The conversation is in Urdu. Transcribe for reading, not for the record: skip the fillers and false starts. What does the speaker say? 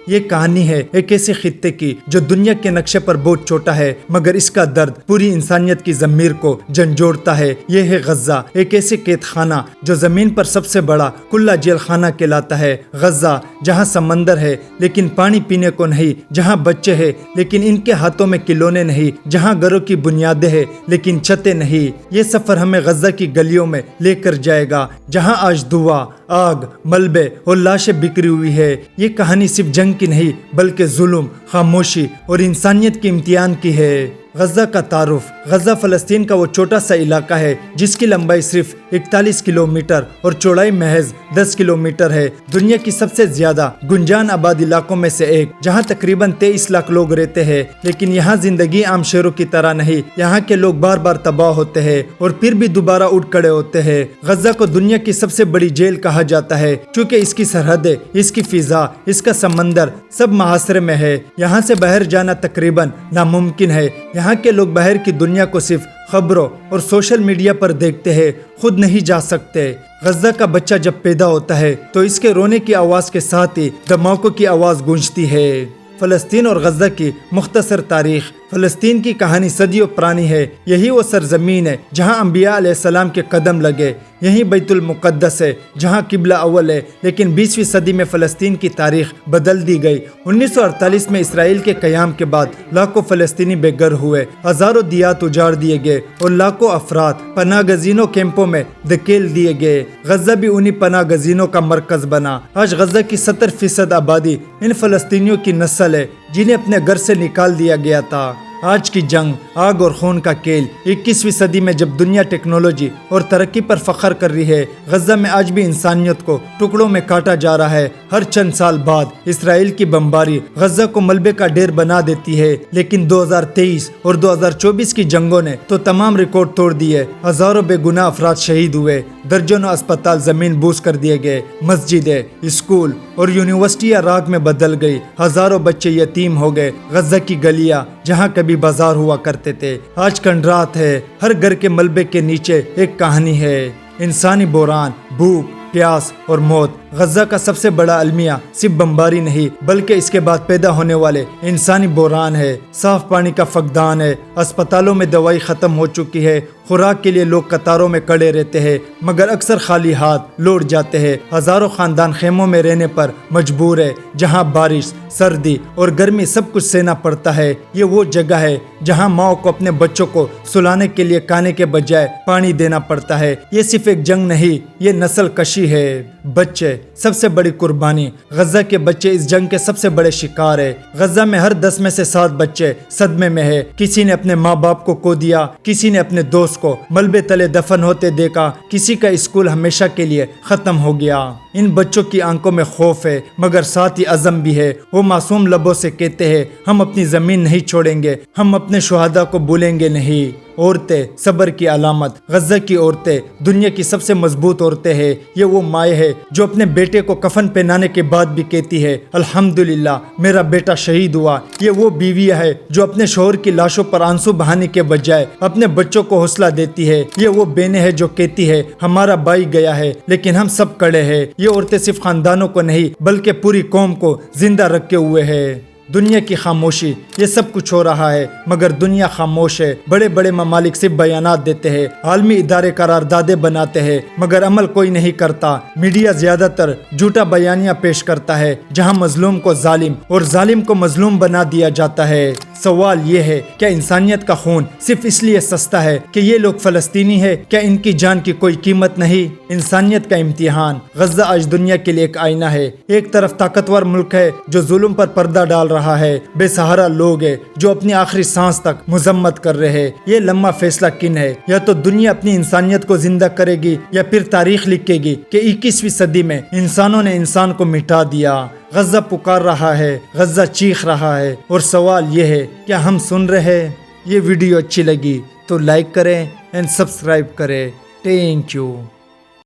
یہ کہانی ہے ایک ایسے خطے کی جو دنیا کے نقشے پر بہت چھوٹا ہے مگر اس کا درد پوری انسانیت کی ضمیر کو جھنجھوڑتا ہے۔ یہ ہے غزہ، ایک ایسے قید خانہ جو زمین پر سب سے بڑا کھلا جیل خانہ کہلاتا ہے۔ غزہ جہاں سمندر ہے لیکن پانی پینے کو نہیں، جہاں بچے ہیں لیکن ان کے ہاتھوں میں کھلونے نہیں، جہاں گھروں کی بنیادیں ہیں لیکن چھتیں نہیں۔ یہ سفر ہمیں غزہ کی گلیوں میں لے کر جائے گا جہاں آج دھواں، آگ، ملبے اور لاشیں بکھری ہوئی ہے۔ یہ کہانی صرف جنگ کی نہیں بلکہ ظلم، خاموشی اور انسانیت کے امتحان کی ہے۔ غزہ کا تعارف۔ غزہ فلسطین کا وہ چھوٹا سا علاقہ ہے جس کی لمبائی صرف 41 کلومیٹر اور چوڑائی محض 10 کلومیٹر ہے۔ دنیا کی سب سے زیادہ گنجان آباد علاقوں میں سے ایک، جہاں تقریباً 23 لاکھ لوگ رہتے ہیں، لیکن یہاں زندگی عام شہروں کی طرح نہیں۔ یہاں کے لوگ بار بار تباہ ہوتے ہیں اور پھر بھی دوبارہ اٹھ کھڑے ہوتے ہیں۔ غزہ کو دنیا کی سب سے بڑی جیل کہا جاتا ہے کیونکہ اس کی سرحدیں، اس کی فضا، اس کا سمندر سب محاصرے میں ہے۔ یہاں سے باہر جانا تقریباً ناممکن ہے۔ یہاں کے لوگ باہر کی دنیا کو صرف خبروں اور سوشل میڈیا پر دیکھتے ہیں، خود نہیں جا سکتے۔ غزہ کا بچہ جب پیدا ہوتا ہے تو اس کے رونے کی آواز کے ساتھ ہی دھماکوں کی آواز گونجتی ہے۔ فلسطین اور غزہ کی مختصر تاریخ۔ فلسطین کی کہانی صدیوں پرانی ہے۔ یہی وہ سرزمین ہے جہاں انبیاء علیہ السلام کے قدم لگے۔ یہی بیت المقدس ہے جہاں قبلہ اول ہے، لیکن 20ویں صدی میں فلسطین کی تاریخ بدل دی گئی۔ 1948 میں اسرائیل کے قیام کے بعد لاکھوں فلسطینی بے گھر ہوئے، ہزاروں دیہات اجاڑ دیے گئے اور لاکھوں افراد پناہ گزینوں کیمپوں میں دھکیل دیے گئے۔ غزہ بھی انہی پناہ گزینوں کا مرکز بنا۔ آج غزہ کی 70% آبادی ان فلسطینیوں کی نسل ہے جنہیں اپنے گھر سے نکال دیا گیا تھا۔ آج کی جنگ، آگ اور خون کا کھیل۔ 21ویں صدی میں جب دنیا ٹیکنالوجی اور ترقی پر فخر کر رہی ہے، غزہ میں آج بھی انسانیت کو ٹکڑوں میں کاٹا جا رہا ہے۔ ہر چند سال بعد اسرائیل کی بمباری غزہ کو ملبے کا ڈھیر بنا دیتی ہے، لیکن 2023 اور 2024 کی جنگوں نے تو تمام ریکارڈ توڑ دیے۔ ہزاروں بے گناہ افراد شہید ہوئے، درجنوں اسپتال زمین بوس کر دیے گئے، مسجدیں، اسکول اور یونیورسٹیاں راکھ میں بدل گئی، ہزاروں بچے یتیم ہو گئے۔ غزہ کی گلیاں جہاں کبھی بازار ہوا کرتے تھے آج کنڈرات ہے۔ ہر گھر کے ملبے کے نیچے ایک کہانی ہے، انسانی بحران، بھوک، پیاس اور موت۔ غزہ کا سب سے بڑا المیہ صرف بمباری نہیں بلکہ اس کے بعد پیدا ہونے والے انسانی بحران ہے۔ صاف پانی کا فقدان ہے، اسپتالوں میں دوائی ختم ہو چکی ہے، خوراک کے لیے لوگ قطاروں میں کھڑے رہتے ہیں مگر اکثر خالی ہاتھ لوٹ جاتے ہیں۔ ہزاروں خاندان خیموں میں رہنے پر مجبور ہے جہاں بارش، سردی اور گرمی سب کچھ سہنا پڑتا ہے۔ یہ وہ جگہ ہے جہاں ماں کو اپنے بچوں کو سلانے کے لیے کھانے کے بجائے پانی دینا پڑتا ہے۔ یہ صرف ایک جنگ نہیں، یہ نسل کشی ہے۔ بچے سب سے بڑی قربانی۔ غزہ کے بچے اس جنگ کے سب سے بڑے شکار ہے۔ غزہ میں ہر 10 میں سے 7 بچے صدمے میں ہے۔ کسی نے اپنے ماں باپ کو کھو دیا، کسی نے اپنے دوست کو ملبے تلے دفن ہوتے دیکھا، کسی کا اسکول ہمیشہ کے لیے ختم ہو گیا۔ ان بچوں کی آنکھوں میں خوف ہے مگر ساتھ ہی عزم بھی ہے۔ وہ معصوم لبوں سے کہتے ہیں ہم اپنی زمین نہیں چھوڑیں گے، ہم اپنے شہداء کو بھولیں گے نہیں۔ عورتیں صبر کی علامت۔ غزہ کی عورتیں دنیا کی سب سے مضبوط عورتیں ہیں۔ یہ وہ مائیں ہے جو اپنے بیٹے کو کفن پہنانے کے بعد بھی کہتی ہے الحمدللہ میرا بیٹا شہید ہوا۔ یہ وہ بیویاں ہے جو اپنے شوہر کی لاشوں پر آنسو بہانے کے بجائے اپنے بچوں کو حوصلہ دیتی ہے۔ یہ وہ بہنیں ہیں جو کہتی ہے ہمارا بھائی گیا ہے لیکن ہم سب کھڑے ہیں۔ یہ عورتیں صرف خاندانوں کو نہیں بلکہ پوری قوم کو زندہ رکھے ہوئے ہیں۔ دنیا کی خاموشی، یہ سب کچھ ہو رہا ہے مگر دنیا خاموش ہے۔ بڑے بڑے ممالک صرف بیانات دیتے ہیں، عالمی ادارے قراردادیں بناتے ہیں مگر عمل کوئی نہیں کرتا۔ میڈیا زیادہ تر جھوٹا بیانیہ پیش کرتا ہے جہاں مظلوم کو ظالم اور ظالم کو مظلوم بنا دیا جاتا ہے۔ سوال یہ ہے کیا انسانیت کا خون صرف اس لیے سستا ہے کہ یہ لوگ فلسطینی ہے؟ کیا ان کی جان کی کوئی قیمت نہیں؟ انسانیت کا امتحان۔ غزہ آج دنیا کے لیے ایک آئینہ ہے۔ ایک طرف طاقتور ملک ہے جو ظلم پر پردہ ڈال رہا ہے، بے سہارا لوگ ہیں جو اپنی آخری سانس تک مذمت کر رہے ہیں۔ یہ لمحہ فیصلہ کن ہے؟ یا تو دنیا اپنی انسانیت کو زندہ کرے گی یا پھر تاریخ لکھے گی کہ 21ویں صدی میں انسانوں نے انسان کو مٹا دیا۔ غزہ پکار رہا ہے، غزہ چیخ رہا ہے اور سوال یہ ہے کیا ہم سن رہے ہیں؟ یہ ویڈیو اچھی لگی تو لائک کریں اینڈ سبسکرائب کریں۔ Thank you.